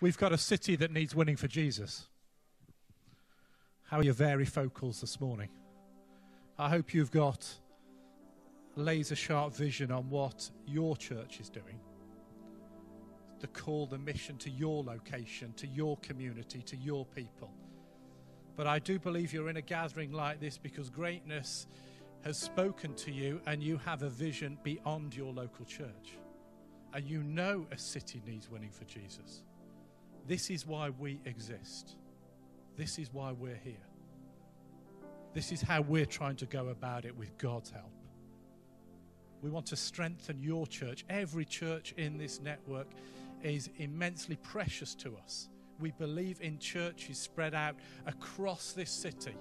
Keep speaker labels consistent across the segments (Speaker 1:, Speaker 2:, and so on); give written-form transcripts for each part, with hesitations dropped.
Speaker 1: We've got a city that needs winning for Jesus. How are your varifocals this morning? I hope you've got laser-sharp vision on what your church is doing. The call, the mission to your location, to your community, to your people. But I do believe you're in a gathering like this because greatness has spoken to you and you have a vision beyond your local church. And you know a city needs winning for Jesus. This is why we exist. This is why we're here. This is how we're trying to go about it with God's help. We want to strengthen your church. Every church in this network is immensely precious to us. We believe in churches spread out across this city.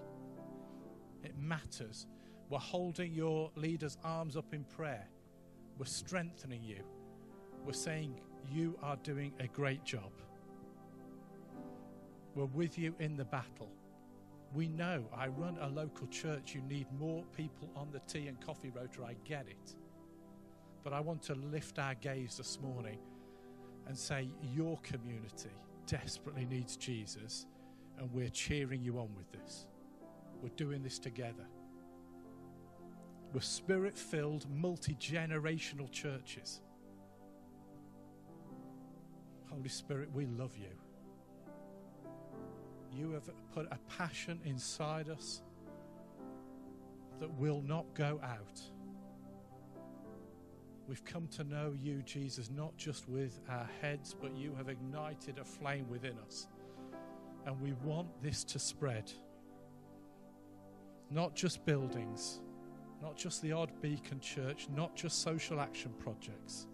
Speaker 1: It matters. We're holding your leaders' arms up in prayer. We're strengthening you. We're saying you are doing a great job. We're with you in the battle. We know, I run a local church, you need more people on the tea and coffee rota, I get it. But I want to lift our gaze this morning and say your community desperately needs Jesus, and we're cheering you on with this. We're doing this together. We're spirit-filled, multi-generational churches. Holy Spirit, we love you. You have put a passion inside us that will not go out. We've come to know you, Jesus, not just with our heads, but you have ignited a flame within us. And we want this to spread. Not just buildings, not just the odd beacon church, not just social action projects,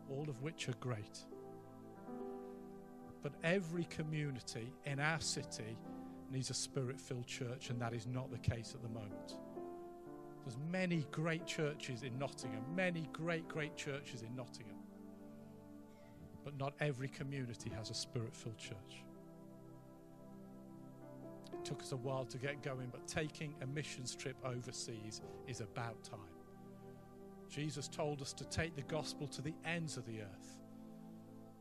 Speaker 1: all of which are great. But every community in our city needs a spirit-filled church, and that is not the case at the moment. There's many great churches in Nottingham, many great churches in Nottingham. But not every community has a spirit-filled church. It took us a while to get going, but taking a missions trip overseas is about time. Jesus told us to take the gospel to the ends of the earth.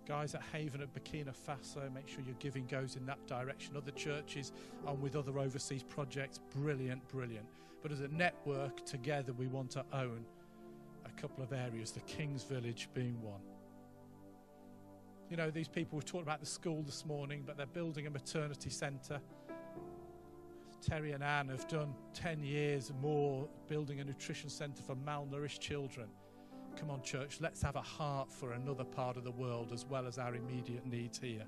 Speaker 1: Guys at Haven at Burkina Faso, make sure your giving goes in that direction. Other churches on with other overseas projects, brilliant. But as a network, together we want to own a couple of areas, the King's Village being one. You know, these people, we've talked about the school this morning, but they're building a maternity centre. Terry and Anne have done 10 years more building a nutrition centre for malnourished children. Come on, church, let's have a heart for another part of the world as well as our immediate needs here.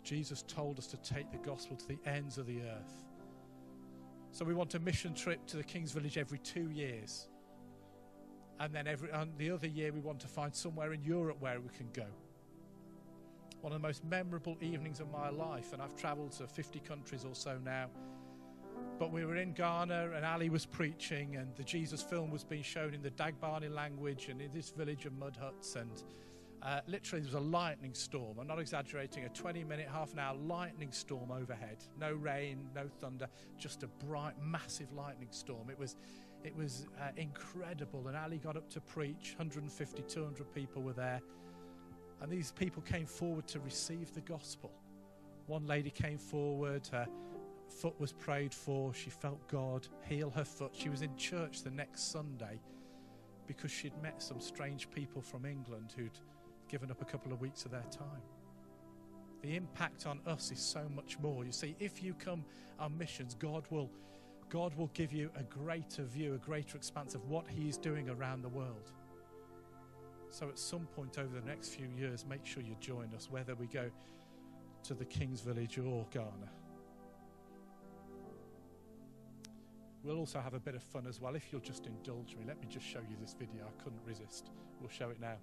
Speaker 1: Jesus told us to take the gospel to the ends of the earth. So we want a mission trip to the King's Village every 2 years. And then the other year we want to find somewhere in Europe where we can go. One of the most memorable evenings of my life, and I've travelled to 50 countries or so now. But we were in Ghana and Ali was preaching and the Jesus film was being shown in the Dagbani language and in this village of mud huts, and literally there was a lightning storm. I'm not exaggerating, a 20-minute, half an hour lightning storm overhead. No rain, no thunder, just a bright, massive lightning storm. It was incredible, and Ali got up to preach. 150, 200 people were there. And these people came forward to receive the gospel. One lady came forward, her foot was prayed for, she felt God heal her foot. She was in church the next Sunday because she'd met some strange people from England who'd given up a couple of weeks of their time. The impact on us is so much more. You see, if you come on missions, God will give you a greater view, a greater expanse of what he is doing around the world. So at some point over the next few years, make sure you join us, whether we go to the King's Village or Ghana. We'll also have a bit of fun as well. If you'll just indulge me, let me just show you this video. I couldn't resist. We'll show it now.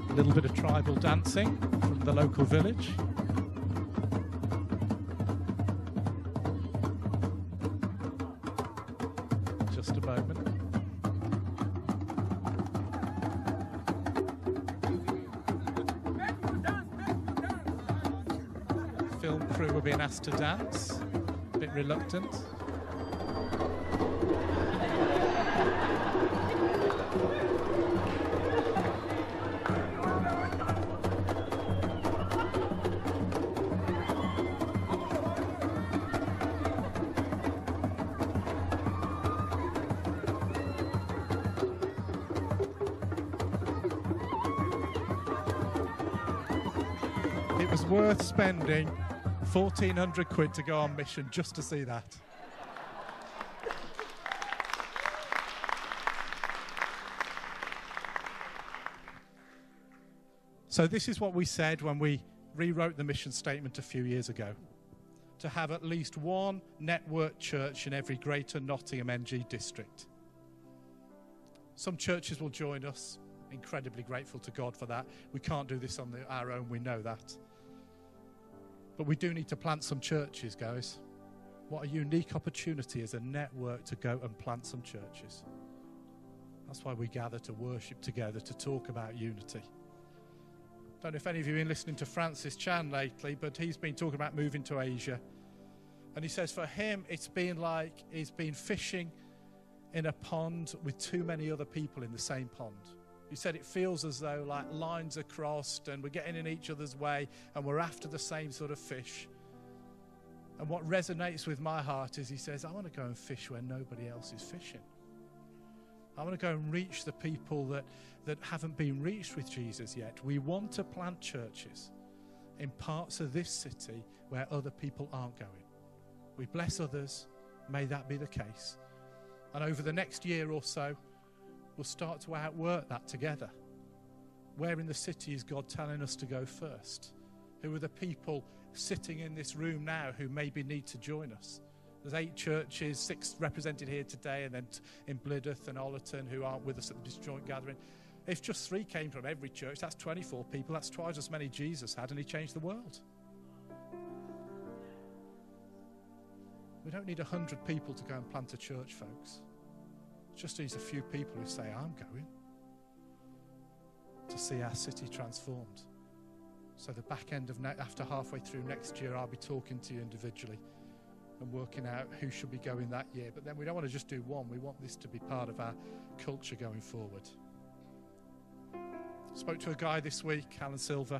Speaker 1: A little bit of tribal dancing from the local village. Just a moment. Film crew were being asked to dance, a bit reluctant. worth spending 1,400 quid to go on mission just to see that. So this is what we said when we rewrote the mission statement a few years ago. To have at least one network church in every Greater Nottingham NG district. Some churches will join us. Incredibly grateful to God for that. We can't do this on our own, we know that. But we do need to plant some churches, guys. What a unique opportunity as a network to go and plant some churches. That's why we gather to worship together, to talk about unity. Don't know if any of you have been listening to Francis Chan lately, but he's been talking about moving to Asia. And he says for him, it's been like he's been fishing in a pond with too many other people in the same pond. He said it feels as though like lines are crossed and we're getting in each other's way and we're after the same sort of fish. And what resonates with my heart is he says, I want to go and fish where nobody else is fishing. I want to go and reach the people that haven't been reached with Jesus yet. We want to plant churches in parts of this city where other people aren't going. We bless others. May that be the case. And over the next year or so, we'll start to outwork that together. Where in the city is God telling us to go first? Who are the people sitting in this room now who maybe need to join us? There's 8 churches, 6 represented here today, and then in Blydydd and Ollerton who aren't with us at this joint gathering. If just 3 came from every church, that's 24 people. That's twice as many Jesus had, and he changed the world. We don't need 100 people to go and plant a church, folks. It just needs a few people who say, I'm going, to see our city transformed. So the back end of after halfway through next year, I'll be talking to you individually and working out who should be going that year. But then we don't want to just do one. We want this to be part of our culture going forward. Spoke to a guy this week, Alan Silver,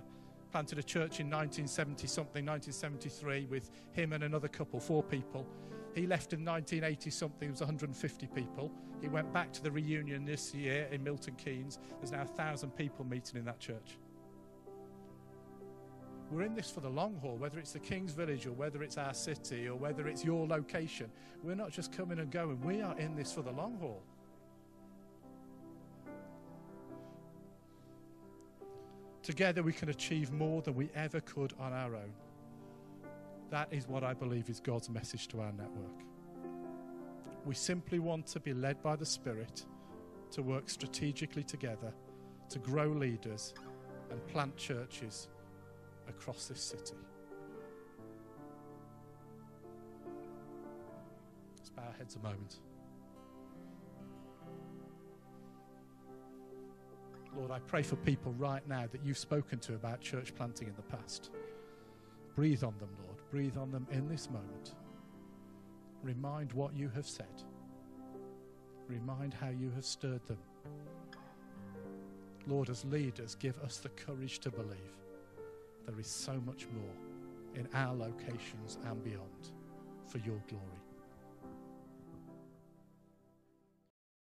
Speaker 1: planted a church in 1970-something, 1973, with him and another couple, 4 people. He left in 1980-something, it was 150 people. He went back to the reunion this year in Milton Keynes. There's now 1,000 people meeting in that church. We're in this for the long haul, whether it's the King's Village or whether it's our city or whether it's your location. We're not just coming and going. We are in this for the long haul. Together we can achieve more than we ever could on our own. That is what I believe is God's message to our network. We simply want to be led by the Spirit to work strategically together, to grow leaders and plant churches across this city. Let's bow our heads a moment. Lord, I pray for people right now that you've spoken to about church planting in the past. Breathe on them, Lord. Breathe on them in this moment. Remind what you have said. Remind how you have stirred them. Lord, as leaders, give us the courage to believe there is so much more in our locations and beyond for your glory.